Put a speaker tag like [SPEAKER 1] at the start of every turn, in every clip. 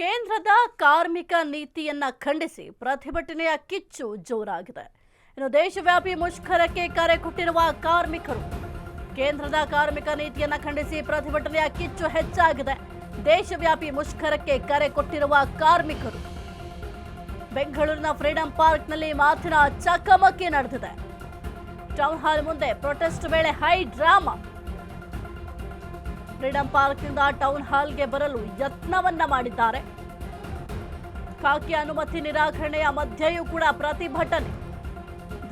[SPEAKER 1] ಕೇಂದ್ರದ ಕಾರ್ಮಿಕ ನೀತಿಯನ್ನ ಖಂಡಿಸಿ ಪ್ರತಿಭಟನೆಯ ಕಿಚ್ಚು ಜೋರಾಗಿದೆ. ಇನ್ನು ದೇಶವ್ಯಾಪಿ ಮುಷ್ಕರಕ್ಕೆ ಕರೆ ಕೊಟ್ಟಿರುವ ಕಾರ್ಮಿಕರು. ಕೇಂದ್ರದ ಕಾರ್ಮಿಕ ನೀತಿಯನ್ನ ಖಂಡಿಸಿ ಪ್ರತಿಭಟನೆಯ ಕಿಚ್ಚು ಹೆಚ್ಚಾಗಿದೆ. ದೇಶವ್ಯಾಪಿ ಮುಷ್ಕರಕ್ಕೆ ಕರೆ ಕೊಟ್ಟಿರುವ ಕಾರ್ಮಿಕರು. ಬೆಂಗಳೂರಿನ ಫ್ರೀಡಂ ಪಾರ್ಕ್ನಲ್ಲಿ ಮಾತಿನ ಚಕಮಕಿ ನಡೆದಿದೆ. ಟೌನ್ ಹಾಲ್ ಮುಂದೆ ಪ್ರೊಟೆಸ್ಟ್ ವೇಳೆ ಹೈ ಡ್ರಾಮಾ. ಫ್ರೀಡಂ ಪಾರ್ಕ್ನಿಂದ ಟೌನ್ ಹಾಲ್ಗೆ ಬರಲು ಯತ್ನವನ್ನ ಮಾಡಿದ್ದಾರೆ. ಖಾಕಿ ಅನುಮತಿ ನಿರಾಕರಣೆಯ ಮಧ್ಯೆಯೂ ಕೂಡ ಪ್ರತಿಭಟನೆ.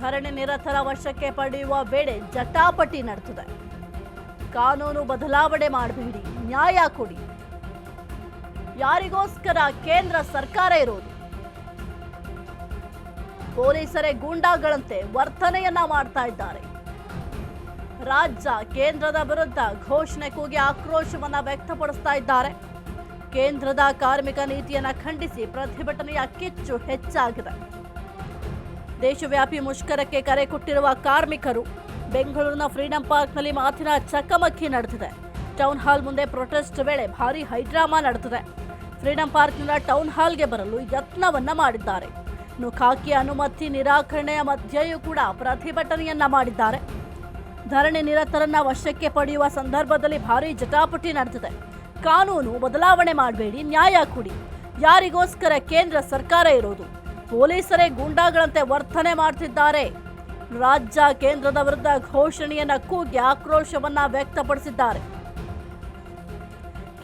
[SPEAKER 1] ಧರಣಿ ನಿರತರ ವಶಕ್ಕೆ ಪಡೆಯುವ ವೇಳೆ ಜಟಾಪಟಿ ನಡೆದಿದೆ. ಕಾನೂನು ಬದಲಾವಣೆ ಮಾಡಬೇಡಿ, ನ್ಯಾಯ ಕೊಡಿ. ಯಾರಿಗೋಸ್ಕರ ಕೇಂದ್ರ ಸರ್ಕಾರ ಇರೋದು? ಪೊಲೀಸರೇ ಗೂಂಡಾಗಳಂತೆ ವರ್ತನೆಯನ್ನ ಮಾಡ್ತಾ ಇದ್ದಾರೆ. ರಾಜ್ಯ ಕೇಂದ್ರದ ವಿರುದ್ಧ ಘೋಷಣೆ ಕೂಗಿ ಆಕ್ರೋಶವನ್ನ ವ್ಯಕ್ತಪಡಿಸ್ತಾ ಇದ್ದಾರೆ. ಕೇಂದ್ರದ ಕಾರ್ಮಿಕ ನೀತಿಯನ್ನ ಖಂಡಿಸಿ ಪ್ರತಿಭಟನೆಯ ಕಿಚ್ಚು ಹೆಚ್ಚಾಗಿದೆ. ದೇಶವ್ಯಾಪಿ ಮುಷ್ಕರಕ್ಕೆ ಕರೆ ಕೊಟ್ಟಿರುವ ಕಾರ್ಮಿಕರು. ಬೆಂಗಳೂರಿನ ಫ್ರೀಡಂ ಪಾರ್ಕ್ನಲ್ಲಿ ಮಾತಿನ ಚಕಮಕಿ ನಡೆದಿದೆ. ಟೌನ್ ಹಾಲ್ ಮುಂದೆ ಪ್ರೊಟೆಸ್ಟ್ ವೇಳೆ ಭಾರೀ ಹೈಡ್ರಾಮಾ ನಡೆದಿದೆ. ಫ್ರೀಡಂ ಪಾರ್ಕ್ನಿಂದ ಟೌನ್ ಹಾಲ್ಗೆ ಬರಲು ಯತ್ನವನ್ನ ಮಾಡಿದ್ದಾರೆ. ಇನ್ನು ಖಾಕಿ ಅನುಮತಿ ನಿರಾಕರಣೆಯ ಮಧ್ಯೆಯೂ ಕೂಡ ಪ್ರತಿಭಟನೆಯನ್ನ ಮಾಡಿದ್ದಾರೆ. ಧರಣಿ ನಿರತರನ್ನ ವಶಕ್ಕೆ ಪಡೆಯುವ ಸಂದರ್ಭದಲ್ಲಿ ಭಾರೀ ಜಟಾಪಟಿ ನಡೆದಿದೆ. ಕಾನೂನು ಬದಲಾವಣೆ ಮಾಡಬೇಡಿ, ನ್ಯಾಯ ಕೊಡಿ. ಯಾರಿಗೋಸ್ಕರ ಕೇಂದ್ರ ಸರ್ಕಾರ ಇರೋದು? ಪೊಲೀಸರೇ ಗೂಂಡಾಗಳಂತೆ ವರ್ತನೆ ಮಾಡ್ತಿದ್ದಾರೆ. ರಾಜ್ಯ ಕೇಂದ್ರದ ವಿರುದ್ಧ ಘೋಷಣೆಯನ್ನ ಕೂಗಿ ಆಕ್ರೋಶವನ್ನ ವ್ಯಕ್ತಪಡಿಸಿದ್ದಾರೆ.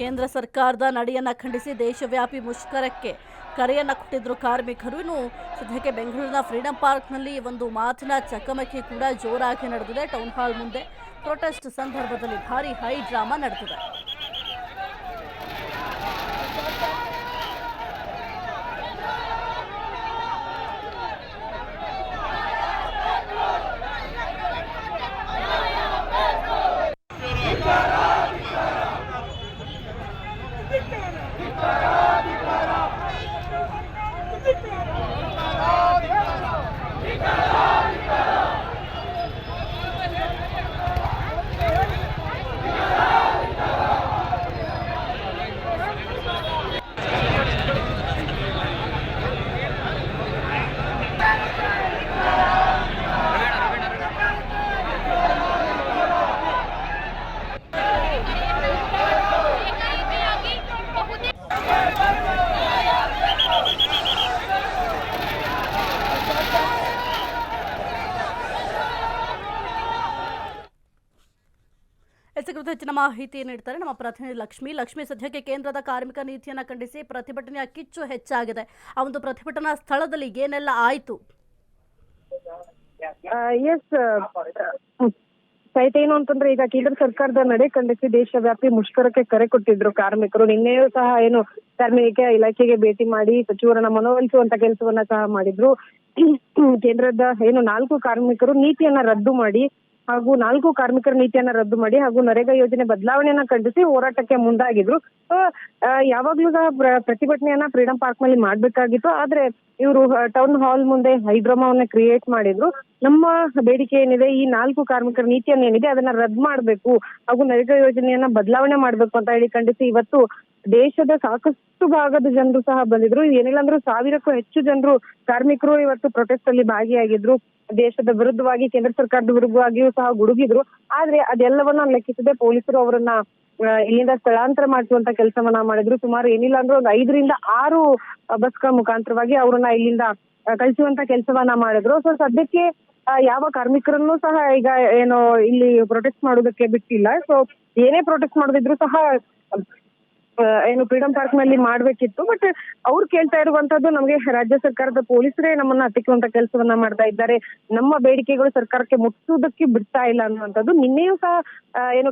[SPEAKER 1] ಕೇಂದ್ರ ಸರ್ಕಾರದ ನಡೆಯನ್ನ ಖಂಡಿಸಿ ದೇಶವ್ಯಾಪಿ ಮುಷ್ಕರಕ್ಕೆ ಕರೆಯನ್ನ ಕೊಟ್ಟಿದ್ರು ಕಾರ್ಮಿಕರು. ಇನ್ನು ಸದ್ಯಕ್ಕೆ ಬೆಂಗಳೂರಿನ ಫ್ರೀಡಂ ಪಾರ್ಕ್ನಲ್ಲಿ ಒಂದು ಮಾತಿನ ಚಕಮಕಿ ಕೂಡ ಜೋರಾಗಿ ನಡೆದಿದೆ. ಟೌನ್ ಹಾಲ್ ಮುಂದೆ ಪ್ರೊಟೆಸ್ಟ್ ಸಂದರ್ಭದಲ್ಲಿ ಭಾರೀ ಹೈ ಡ್ರಾಮಾ ನಡೆದಿದೆ. ಹೆಚ್ಚಿನ ಮಾಹಿತಿ ನೀಡ್ತಾರೆ ನಮ್ಮ ಪ್ರತಿನಿಧಿ ಲಕ್ಷ್ಮಿ. ಸದ್ಯಕ್ಕೆ ಕೇಂದ್ರದ ಕಾರ್ಮಿಕ ನೀತಿಯನ್ನ ಖಂಡಿಸಿ ಪ್ರತಿಭಟನೆಯ ಕಿಚ್ಚು ಹೆಚ್ಚಾಗಿದೆ. ಆ ಒಂದು ಪ್ರತಿಭಟನಾ ಸ್ಥಳದಲ್ಲಿ ಏನೆಲ್ಲ ಆಯಿತು?
[SPEAKER 2] ಏನು ಅಂತಂದ್ರೆ, ಈಗ ಕೇಂದ್ರ ಸರ್ಕಾರದ ನಡೆ ಖಂಡಿಸಿ ದೇಶವ್ಯಾಪಿ ಮುಷ್ಕರಕ್ಕೆ ಕರೆ ಕೊಟ್ಟಿದ್ರು ಕಾರ್ಮಿಕರು. ನಿನ್ನೆಯೂ ಸಹ ಕಾರ್ಮಿಕ ಇಲಾಖೆಗೆ ಭೇಟಿ ಮಾಡಿ ಸಚಿವರನ್ನ ಮನವೊಲಿಸುವಂತ ಕೆಲಸವನ್ನ ಸಹ ಮಾಡಿದ್ರು. ಕೇಂದ್ರದ 4 ಕಾರ್ಮಿಕರು ನೀತಿಯನ್ನ ರದ್ದು ಮಾಡಿ ಹಾಗೂ 4 ಕಾರ್ಮಿಕರ ನೀತಿಯನ್ನ ರದ್ದು ಮಾಡಿ ಹಾಗೂ ನರೇಗಾ ಯೋಜನೆ ಬದಲಾವಣೆಯನ್ನ ಖಂಡಿಸಿ ಹೋರಾಟಕ್ಕೆ ಮುಂದಾಗಿದ್ರು. ಯಾವಾಗ್ಲೂ ಸಹ ಪ್ರತಿಭಟನೆಯನ್ನ ಫ್ರೀಡಂ ಪಾರ್ಕ್ ನಲ್ಲಿ ಮಾಡ್ಬೇಕಾಗಿತ್ತು. ಆದ್ರೆ ಇವರು ಟೌನ್ ಹಾಲ್ ಮುಂದೆ ಹೈಡ್ರಾಮಾವನ್ನ ಕ್ರಿಯೇಟ್ ಮಾಡಿದ್ರು. ನಮ್ಮ ಬೇಡಿಕೆ ಏನಿದೆ, ಈ 4 ಕಾರ್ಮಿಕರ ನೀತಿಯನ್ನ ಏನಿದೆ ಅದನ್ನ ರದ್ದು ಮಾಡ್ಬೇಕು ಹಾಗೂ ನರೇಗಾ ಯೋಜನೆಯನ್ನ ಬದಲಾವಣೆ ಮಾಡ್ಬೇಕು ಅಂತ ಹೇಳಿ ಖಂಡಿಸಿ ಇವತ್ತು ದೇಶದ ಸಾಕಷ್ಟು ಭಾಗದ ಜನರು ಸಹ ಬಂದಿದ್ರು. ಏನಿಲ್ಲ ಅಂದ್ರೂ 1000ಕ್ಕೂ ಹೆಚ್ಚು ಜನರು ಕಾರ್ಮಿಕರು ಇವತ್ತು ಪ್ರೊಟೆಸ್ಟ್ ಅಲ್ಲಿ ಭಾಗಿಯಾಗಿದ್ರು. ದೇಶದ ವಿರುದ್ಧವಾಗಿ, ಕೇಂದ್ರ ಸರ್ಕಾರದ ವಿರುದ್ಧವಾಗಿಯೂ ಸಹ ಗುಡುಗಿದ್ರು. ಆದ್ರೆ ಅದೆಲ್ಲವನ್ನ ಲೆಕ್ಕಿಸದೆ ಪೊಲೀಸರು ಅವರನ್ನ ಇಲ್ಲಿಂದ ಸ್ಥಳಾಂತರ ಮಾಡಿಸುವಂತ ಕೆಲಸವನ್ನ ಮಾಡಿದ್ರು. ಸುಮಾರು ಏನಿಲ್ಲ ಅಂದ್ರೂ ಒಂದು 5 ರಿಂದ 6 ಬಸ್ಗಳ ಮುಖಾಂತರವಾಗಿ ಅವ್ರನ್ನ ಇಲ್ಲಿಂದ ಕಳಿಸುವಂತ ಕೆಲಸವನ್ನ ಮಾಡಿದ್ರು. ಸೊ ಸದ್ಯಕ್ಕೆ ಯಾವ ಕಾರ್ಮಿಕರನ್ನು ಸಹ ಈಗ ಇಲ್ಲಿ ಪ್ರೊಟೆಸ್ಟ್ ಮಾಡೋದಕ್ಕೆ ಬಿಟ್ಟಿಲ್ಲ. ಸೊ ಏನೇ ಪ್ರೊಟೆಸ್ಟ್ ಮಾಡೋದಿದ್ರು ಸಹ ಫ್ರೀಡಂ ಪಾರ್ಕ್ ನಲ್ಲಿ ಮಾಡ್ಬೇಕಿತ್ತು. ಬಟ್ ಅವ್ರು ಕೇಳ್ತಾ ಇರುವಂತದ್ದು, ನಮಗೆ ರಾಜ್ಯ ಸರ್ಕಾರದ ಪೊಲೀಸರೇ ನಮ್ಮನ್ನ ಹತ್ತಿಕ್ಕುವಂತ ಕೆಲಸವನ್ನ ಮಾಡ್ತಾ ಇದ್ದಾರೆ, ನಮ್ಮ ಬೇಡಿಕೆಗಳು ಸರ್ಕಾರಕ್ಕೆ ಮುಟ್ಟಿಸೋದಕ್ಕೆ ಬಿಡ್ತಾ ಇಲ್ಲ ಅನ್ನುವಂಥದ್ದು. ನಿನ್ನೆಯೂ ಸಹ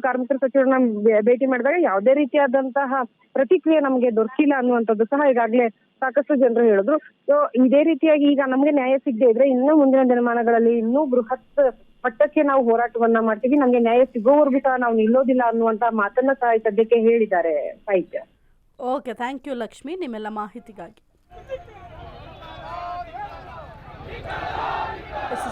[SPEAKER 2] ಕಾರ್ಮಿಕರ ಸಚಿವರನ್ನ ಭೇಟಿ ಮಾಡಿದಾಗ ಯಾವುದೇ ರೀತಿಯಾದಂತಹ ಪ್ರತಿಕ್ರಿಯೆ ನಮಗೆ ದೊರಕಿಲ್ಲ ಅನ್ನುವಂಥದ್ದು ಸಹ ಈಗಾಗಲೇ ಸಾಕಷ್ಟು ಜನರು ಹೇಳಿದ್ರು. ಸೊ ಇದೇ ರೀತಿಯಾಗಿ ಈಗ ನಮ್ಗೆ ನ್ಯಾಯ ಸಿಗದೆ ಇದ್ರೆ ಇನ್ನೂ ಮುಂದಿನ ದಿನಮಾನಗಳಲ್ಲಿ ಇನ್ನೂ ಬೃಹತ್ ಮಟ್ಟಕ್ಕೆ ನಾವು ಹೋರಾಟವನ್ನ ಮಾಡ್ತೀವಿ, ನಮ್ಗೆ ನ್ಯಾಯ ಸಿಗೋವರೆಗೂ ಸಹ ನಾವು ನಿಲ್ಲೋದಿಲ್ಲ ಅನ್ನುವಂತ ಮಾತನ್ನ ಸಹ ಸದ್ಯಕ್ಕೆ ಹೇಳಿದ್ದಾರೆ. ಸಾಹಿತ್ಯ.
[SPEAKER 1] ಓಕೆ, ಥ್ಯಾಂಕ್ ಯು ಲಕ್ಷ್ಮಿ ನಿಮ್ಮೆಲ್ಲ ಮಾಹಿತಿಗಾಗಿ.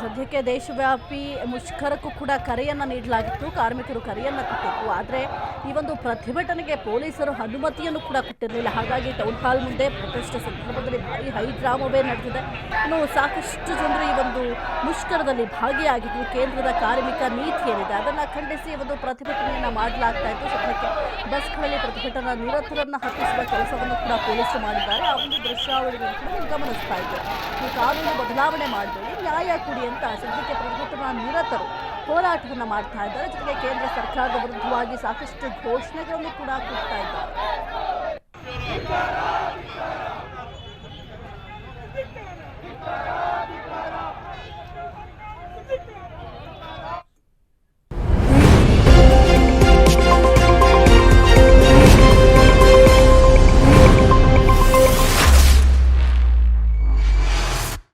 [SPEAKER 1] ಸದ್ಯಕ್ಕೆ ದೇಶವ್ಯಾಪಿ ಮುಷ್ಕರಕ್ಕೂ ಕೂಡ ಕರೆಯನ್ನು ನೀಡಲಾಗಿತ್ತು. ಕಾರ್ಮಿಕರು ಕರೆಯನ್ನು ಕೊಟ್ಟಿದ್ರು. ಆದರೆ ಈ ಒಂದು ಪ್ರತಿಭಟನೆಗೆ ಪೊಲೀಸರು ಅನುಮತಿಯನ್ನು ಕೂಡ ಕೊಟ್ಟಿರಲಿಲ್ಲ. ಹಾಗಾಗಿ ಟೌನ್ ಹಾಲ್ ಮುಂದೆ ಪ್ರೊಟೆಸ್ಟ್ ಸಂದರ್ಭದಲ್ಲಿ ಭಾರಿ ಹೈಡ್ರಾಮವೇ ನಡೆದಿದೆ. ಇನ್ನು ಸಾಕಷ್ಟು ಜನರು ಈ ಒಂದು ಮುಷ್ಕರದಲ್ಲಿ ಭಾಗಿಯಾಗಿದ್ದು ಕೇಂದ್ರದ ಕಾರ್ಮಿಕ ನೀತಿ ಏನಿದೆ ಅದನ್ನು ಖಂಡಿಸಿ ಈ ಒಂದು ಪ್ರತಿಭಟನೆಯನ್ನು ಮಾಡಲಾಗ್ತಾ ಇತ್ತು. ಸದ್ಯಕ್ಕೆ ಬಸ್ಗಳಲ್ಲಿ ಪ್ರತಿಭಟನಾ ನಿರತರನ್ನು ಹತ್ತಿಸುವ ಕೆಲಸವನ್ನು ಕೂಡ ಪೊಲೀಸರು ಮಾಡಿದ್ದಾರೆ. ಆ ಒಂದು ದೃಶ್ಯಾವಳಿಗಳನ್ನು ಕೂಡ ನೀವು ಗಮನಿಸ್ತಾ ಇದ್ದೀವಿ. ಈ ಕಾನೂನು ಬದಲಾವಣೆ ಮಾಡಬೇಡಿ, ನ್ಯಾಯ ಕೊಡಿ ಅಂತ ಸದ್ಯಕ್ಕೆ ಪ್ರತಿಭಟನಾ ನಿರತರು ಹೋರಾಟವನ್ನು ಮಾಡ್ತಾ ಇದ್ದಾರೆ. ಜೊತೆಗೆ ಕೇಂದ್ರ ಸರ್ಕಾರದ ವಿರುದ್ಧವಾಗಿ ಸಾಕಷ್ಟು ಘೋಷಣೆಗಳನ್ನು ಕೂಡ ಕೂಗ್ತಾ ಇದ್ದಾರೆ.